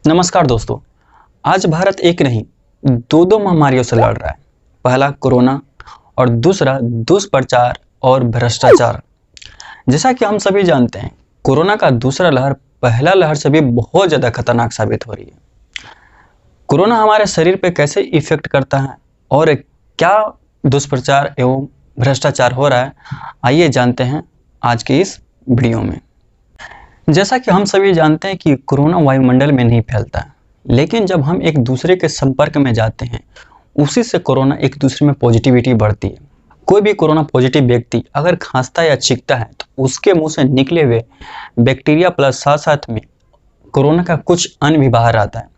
नमस्कार दोस्तों। आज भारत एक नहीं दो महामारियों से लड़ रहा है। पहला कोरोना और दूसरा दुष्प्रचार और भ्रष्टाचार। जैसा कि हम सभी जानते हैं, कोरोना का दूसरा लहर पहला लहर से भी बहुत ज़्यादा खतरनाक साबित हो रही है। कोरोना हमारे शरीर पे कैसे इफेक्ट करता है और क्या दुष्प्रचार एवं भ्रष्टाचार हो रहा है, आइए जानते हैं आज की इस वीडियो में। जैसा कि हम सभी जानते हैं कि कोरोना वायुमंडल में नहीं फैलता है, लेकिन जब हम एक दूसरे के संपर्क में जाते हैं उसी से कोरोना एक दूसरे में पॉजिटिविटी बढ़ती है। कोई भी कोरोना पॉजिटिव व्यक्ति अगर खांसता या छींकता है तो उसके मुंह से निकले हुए बैक्टीरिया प्लस साथ साथ में कोरोना का कुछ अन्न भी बाहर आता है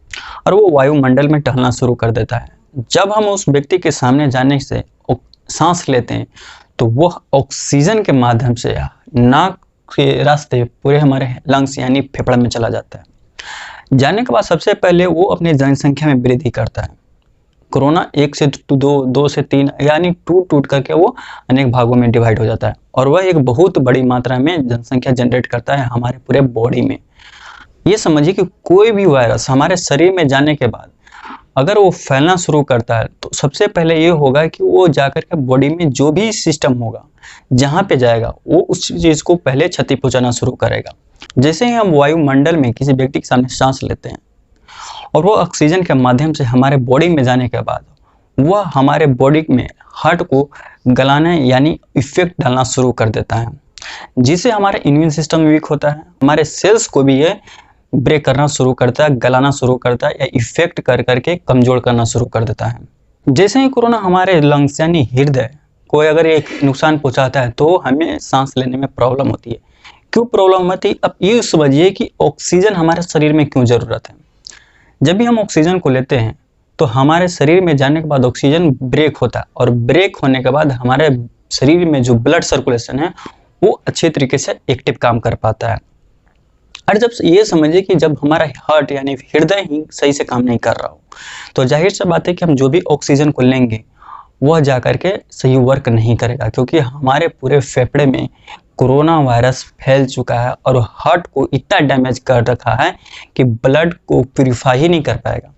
और वो वायुमंडल में टहलना शुरू कर देता है। जब हम उस व्यक्ति के सामने जाने से सांस लेते हैं तो वह ऑक्सीजन के माध्यम से नाक के रास्ते पूरे हमारे लंग्स यानी फेफड़े में चला जाता है। जाने के बाद सबसे पहले वो अपनी जनसंख्या में वृद्धि करता है। कोरोना 1 से 2, 2 से 3 यानी टूट करके वो अनेक भागों में डिवाइड हो जाता है और वह एक बहुत बड़ी मात्रा में जनसंख्या जनरेट करता है हमारे पूरे बॉडी में। ये समझिए कि कोई भी वायरस हमारे शरीर में जाने के बाद अगर वो फैलना शुरू करता है तो सबसे पहले ये होगा कि वो जाकर के बॉडी में जो भी सिस्टम होगा जहाँ पे जाएगा वो उस चीज़ को पहले क्षति पहुँचाना शुरू करेगा। जैसे ही हम वायुमंडल में किसी व्यक्ति के सामने सांस लेते हैं और वो ऑक्सीजन के माध्यम से हमारे बॉडी में जाने के बाद वह हमारे बॉडी में हार्ट को गलाने यानी इफेक्ट डालना शुरू कर देता है, जिससे हमारा इम्यून सिस्टम वीक होता है। हमारे सेल्स को भी ये ब्रेक करना शुरू करता है, गलाना शुरू करता है या इफेक्ट कर करके कमजोर करना शुरू कर देता है। जैसे ही कोरोना हमारे लंग्स यानी हृदय को अगर एक नुकसान पहुंचाता है तो हमें सांस लेने में प्रॉब्लम होती है। क्यों प्रॉब्लम होती है? अब ये समझिए कि ऑक्सीजन हमारे शरीर में क्यों ज़रूरत है। जब भी हम ऑक्सीजन को लेते हैं तो हमारे शरीर में जाने के बाद ऑक्सीजन ब्रेक होता है और ब्रेक होने के बाद हमारे शरीर में जो ब्लड सर्कुलेशन है वो अच्छे तरीके से एक्टिव काम कर पाता है। और जब ये समझिए कि जब हमारा हार्ट यानी हृदय ही सही से काम नहीं कर रहा हो तो जाहिर सी बात है कि हम जो भी ऑक्सीजन को लेंगे वह जा करके सही वर्क नहीं करेगा, क्योंकि हमारे पूरे फेफड़े में कोरोना वायरस फैल चुका है और हार्ट को इतना डैमेज कर रखा है कि ब्लड को प्यूरिफाई ही नहीं कर पाएगा।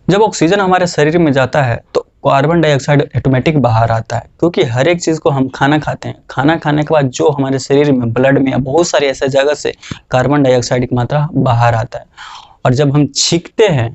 जब ऑक्सीजन हमारे शरीर में जाता है तो कार्बन डाइऑक्साइड ऑटोमेटिक बाहर आता है, क्योंकि हर एक चीज़ को हम खाना खाते हैं। खाना खाने के बाद जो हमारे शरीर में ब्लड में बहुत सारी ऐसे जगह से कार्बन डाइऑक्साइड की मात्रा बाहर आता है और जब हम छींकते हैं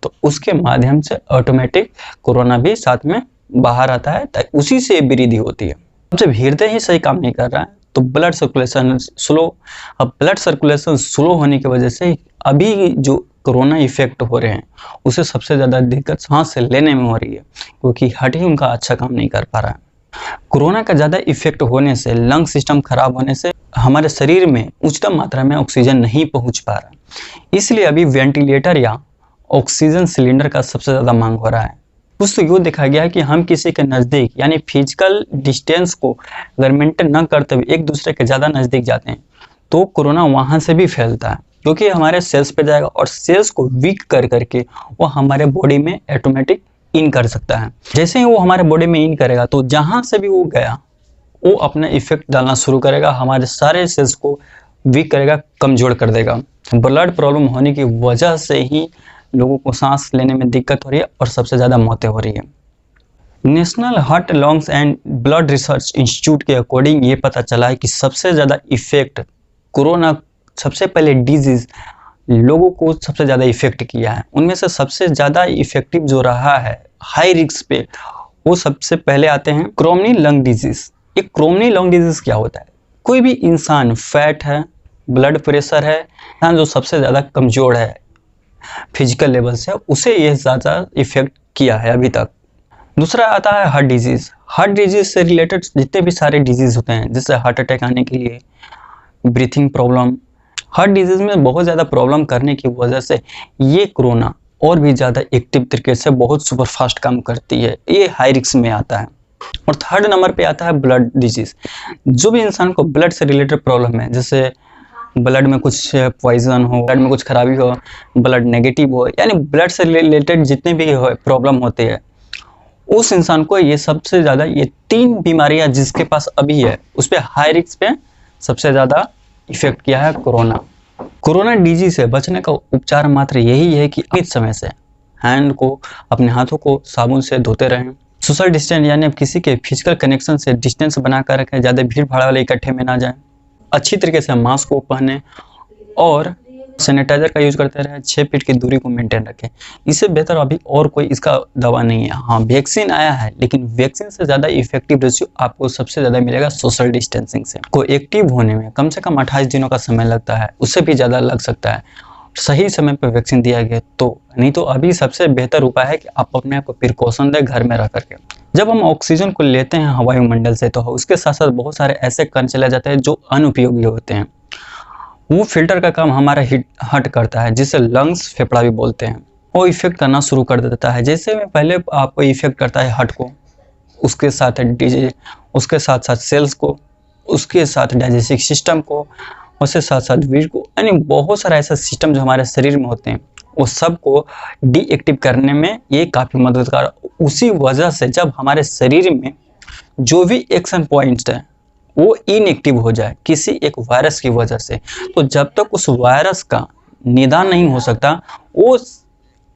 तो उसके माध्यम से ऑटोमेटिक कोरोना भी साथ में बाहर आता है, ताकि उसी से वृद्धि होती है। जब हृदय ही सही काम नहीं कर रहा है तो ब्लड सर्कुलेशन स्लो। अब ब्लड सर्कुलेशन स्लो होने की वजह से अभी जो कोरोना इफेक्ट हो रहे हैं उसे सबसे ज़्यादा दिक्कत सांस लेने में हो रही है, क्योंकि हार्ट ही उनका अच्छा काम नहीं कर पा रहा है। कोरोना का ज़्यादा इफेक्ट होने से लंग सिस्टम खराब होने से हमारे शरीर में उच्चतम मात्रा में ऑक्सीजन नहीं पहुंच पा रहा, इसलिए अभी वेंटिलेटर या ऑक्सीजन सिलेंडर का सबसे ज़्यादा मांग हो रहा है। कुछ तो यूँ देखा गया है कि हम किसी के नज़दीक यानी फिजिकल डिस्टेंस को अगर मेंटेन न करते हुए एक दूसरे के ज़्यादा नज़दीक जाते हैं तो कोरोना वहाँ से भी फैलता है, क्योंकि हमारे सेल्स पे जाएगा और सेल्स को वीक कर करके वो हमारे बॉडी में ऑटोमेटिक इन कर सकता है। जैसे ही वो हमारे बॉडी में इन करेगा तो जहाँ से भी वो गया वो अपना इफेक्ट डालना शुरू करेगा, हमारे सारे सेल्स को वीक करेगा, कमजोर कर देगा। ब्लड प्रॉब्लम होने की वजह से ही लोगों को सांस लेने में दिक्कत हो रही है और सबसे ज़्यादा मौतें हो रही है। National heart lungs and blood research institute के अकॉर्डिंग ये पता चला है कि सबसे ज़्यादा इफेक्ट कोरोना सबसे पहले डिजीज़ लोगों को सबसे ज़्यादा इफेक्ट किया है। उनमें से सबसे ज़्यादा इफेक्टिव जो रहा है हाई रिस्क पे वो सबसे पहले आते हैं क्रोमनी लंग डिजीज़। ये क्रोमनी लंग डिजीज़ क्या होता है? कोई भी इंसान फैट है, ब्लड प्रेशर है, इंसान जो सबसे ज़्यादा कमज़ोर है फिजिकल लेवल से, उसे ये ज़्यादा इफेक्ट किया है अभी तक। दूसरा आता है हार्ट डिजीज़। हार्ट डिजीज़ से रिलेटेड जितने भी सारे डिजीज़ होते हैं, जैसे हार्ट अटैक आने के लिए, ब्रीथिंग प्रॉब्लम, हार्ट डिजीज़ में बहुत ज़्यादा प्रॉब्लम करने की वजह से ये कोरोना और भी ज़्यादा एक्टिव तरीके से बहुत सुपर फास्ट काम करती है। ये हाई रिस्क में आता है। और थर्ड नंबर पे आता है ब्लड डिजीज़। जो भी इंसान को ब्लड से रिलेटेड प्रॉब्लम है, जैसे ब्लड में कुछ पॉइजन हो, ब्लड में कुछ खराबी हो, ब्लड नेगेटिव हो, यानी ब्लड से रिलेटेड जितने भी प्रॉब्लम होते हैं उस इंसान को ये सबसे ज़्यादा ये 3 बीमारियां जिसके पास अभी है उस पर हाई रिस्क पे सबसे ज़्यादा इफेक्ट किया है कोरोना। कोरोना डिजीज से बचने का उपचार मात्र यही है कि नियमित समय से हैंड को, अपने हाथों को साबुन से धोते रहें। सोशल डिस्टेंस यानी आप किसी के फिजिकल कनेक्शन से डिस्टेंस बनाकर रखें, ज़्यादा भीड़ भाड़ वाले इकट्ठे में ना जाएं। अच्छी तरीके से मास्क को पहने और सैनिटाइजर का यूज करते रहे। 6 फीट की दूरी को मेंटेन रखें। इससे बेहतर अभी और कोई इसका दवा नहीं है। हाँ, वैक्सीन आया है, लेकिन वैक्सीन से ज़्यादा इफेक्टिव रेशियो आपको सबसे ज़्यादा मिलेगा सोशल डिस्टेंसिंग से। को एक्टिव होने में कम से कम 28 दिनों का समय लगता है, उससे भी ज़्यादा लग सकता है। सही समय पर वैक्सीन दिया गया तो, नहीं तो अभी सबसे बेहतर उपाय है कि आप अपने आप को प्रिकॉशन दें घर में रह करके। जब हम ऑक्सीजन को लेते हैं वायुमंडल से, तो उसके साथ साथ बहुत सारे ऐसे कण चले जाते हैं जो अनुपयोगी होते हैं। वो फिल्टर का काम हमारा हट करता है, जिसे लंग्स, फेफड़ा भी बोलते हैं। वो इफेक्ट करना शुरू कर देता है। जैसे में पहले आपको इफेक्ट करता है हार्ट को, उसके साथ साथ सेल्स को, उसके साथ डाइजेस्टिव सिस्टम को, उसके साथ साथ वीर को, यानी बहुत सारा ऐसा सिस्टम जो हमारे शरीर में होते हैं, वो सबको डीएक्टिव करने में ये काफ़ी मददगार। उसी वजह से जब हमारे शरीर में जो भी एक्शन पॉइंट्स है वो इनएक्टिव हो जाए किसी एक वायरस की वजह से, तो जब तक उस वायरस का निदान नहीं हो सकता,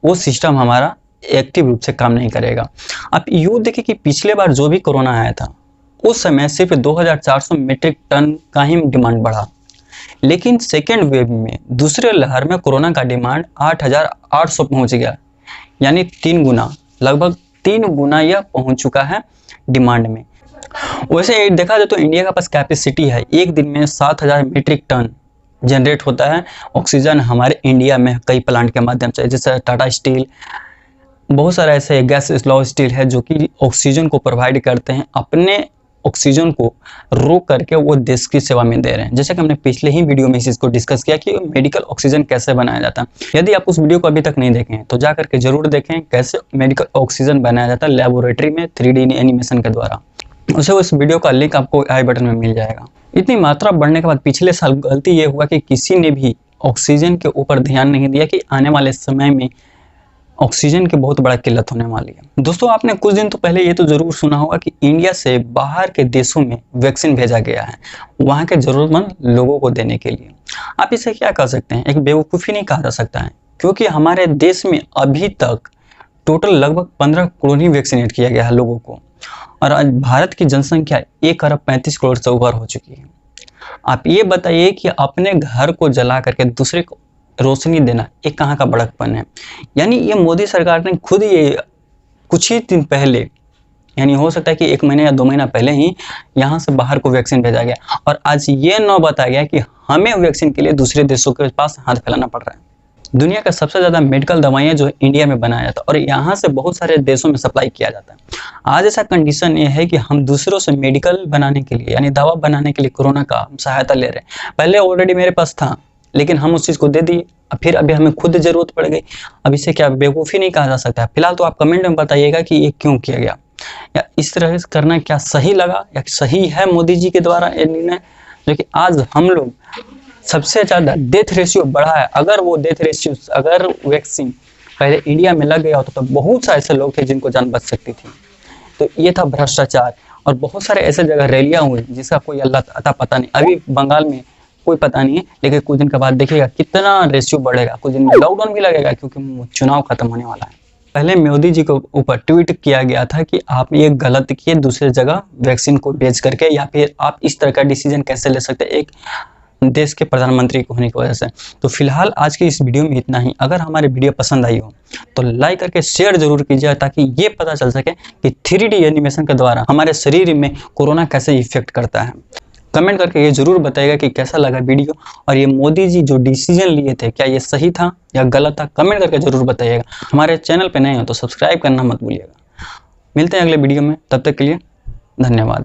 वो सिस्टम हमारा एक्टिव रूप से काम नहीं करेगा। आप यूँ देखिए कि पिछले बार जो भी कोरोना आया था, उस समय सिर्फ 2400 मीट्रिक टन का ही डिमांड बढ़ा, लेकिन सेकेंड वेव में, दूसरे लहर में कोरोना का डिमांड 8800 पहुंच गया, यानी 3 गुना, लगभग 3 गुना यह पहुंच चुका है डिमांड में। वैसे देखा जाए तो इंडिया का पास कैपेसिटी है, एक दिन में 7000 मीट्रिक टन जनरेट होता है ऑक्सीजन हमारे इंडिया में कई प्लांट के माध्यम से, जैसे टाटा स्टील, बहुत सारे ऐसे गैस स्लॉ स्टील है जो कि ऑक्सीजन को प्रोवाइड करते हैं, अपने ऑक्सीजन को रोक करके वो देश की सेवा में दे रहे हैं। जैसे कि हमने पिछले ही वीडियो में इस चीज़ को डिस्कस किया कि मेडिकल ऑक्सीजन कैसे बनाया जाता है। यदि आप उस वीडियो को अभी तक नहीं देखें तो जा करके जरूर देखें कैसे मेडिकल ऑक्सीजन बनाया जाता है लेबोरेटरी में 3D एनिमेशन के द्वारा। उस वीडियो का लिंक आपको आई बटन में मिल जाएगा। इतनी मात्रा बढ़ने के बाद पिछले साल गलती ये हुआ कि किसी ने भी ऑक्सीजन के ऊपर ध्यान नहीं दिया कि आने वाले समय में ऑक्सीजन की बहुत बड़ा किल्लत होने वाली है। दोस्तों, आपने कुछ दिन तो पहले ये तो जरूर सुना होगा कि इंडिया से बाहर के देशों में वैक्सीन भेजा गया है वहाँ के जरूरतमंद लोगों को देने के लिए। आप इसे क्या कह सकते हैं, एक बेवकूफ़ी नहीं कहा जा सकता है, क्योंकि हमारे देश में अभी तक टोटल लगभग 15 करोड़ ही वैक्सीनेट किया गया है लोगों को, और आज भारत की जनसंख्या 1 अरब 35 करोड़ से ऊपर हो चुकी है। आप ये बताइए कि अपने घर को जला करके दूसरे को रोशनी देना ये कहाँ का बड़कपन है। यानी ये मोदी सरकार ने खुद ये कुछ ही दिन पहले, यानी हो सकता है कि 1 महीने या 2 महीना पहले ही यहाँ से बाहर को वैक्सीन भेजा गया, और आज ये नौबत आ गया कि हमें वैक्सीन के लिए दूसरे देशों के पास हाथ फैलाना पड़ रहा है। दुनिया का सबसे ज़्यादा मेडिकल दवाइयाँ जो इंडिया में बनाया जाता है और यहाँ से बहुत सारे देशों में सप्लाई किया जाता है। आज ऐसा कंडीशन ये है कि हम दूसरों से मेडिकल बनाने के लिए, यानी दवा बनाने के लिए कोरोना का सहायता ले रहे हैं। पहले ऑलरेडी मेरे पास था, लेकिन हम उस चीज़ को दे दिए, फिर अभी हमें खुद जरूरत पड़ गई। अब इसे क्या बेवकूफ़ी नहीं कहा जा सकता है। फिलहाल तो आप कमेंट में बताइएगा कि ये क्यों किया गया, या इस तरह से करना क्या सही लगा, या सही है मोदी जी के द्वारा ये निर्णय, जो कि आज हम लोग सबसे ज़्यादा डेथ रेशियो बढ़ा है। अगर वो डेथ रेशियो, अगर वैक्सीन पहले इंडिया में लग गया होता तो बहुत सारे ऐसे लोग थे जिनको जान बच सकती थी। तो ये था भ्रष्टाचार, और बहुत सारे ऐसे जगह रैलियाँ हुई जिसका कोई अल्लाह अता पता नहीं। अभी बंगाल में कोई पता नहीं है, लेकिन कुछ दिन के बाद देखिएगा कितना रेशियो बढ़ेगा। कुछ दिन में लॉकडाउन भी लगेगा, क्योंकि चुनाव खत्म होने वाला है। पहले मोदी जी को ऊपर ट्वीट किया गया था कि आप ये गलत किए दूसरे जगह वैक्सीन को बेच करके, या फिर आप इस तरह का डिसीजन कैसे ले सकते एक देश के प्रधानमंत्री को होने की वजह से। तो फिलहाल आज की इस वीडियो में इतना ही। अगर हमारी वीडियो पसंद आई हो तो लाइक करके शेयर जरूर कीजिए, ताकि ये पता चल सके कि 3D एनिमेशन के द्वारा हमारे शरीर में कोरोना कैसे इफेक्ट करता है। कमेंट करके ये जरूर बताइएगा कि कैसा लगा वीडियो, और ये मोदी जी जो डिसीजन लिए थे क्या ये सही था या गलत था, कमेंट करके जरूर बताइएगा। हमारे चैनल पे नए हो तो सब्सक्राइब करना मत भूलिएगा। मिलते हैं अगले वीडियो में, तब तक के लिए धन्यवाद।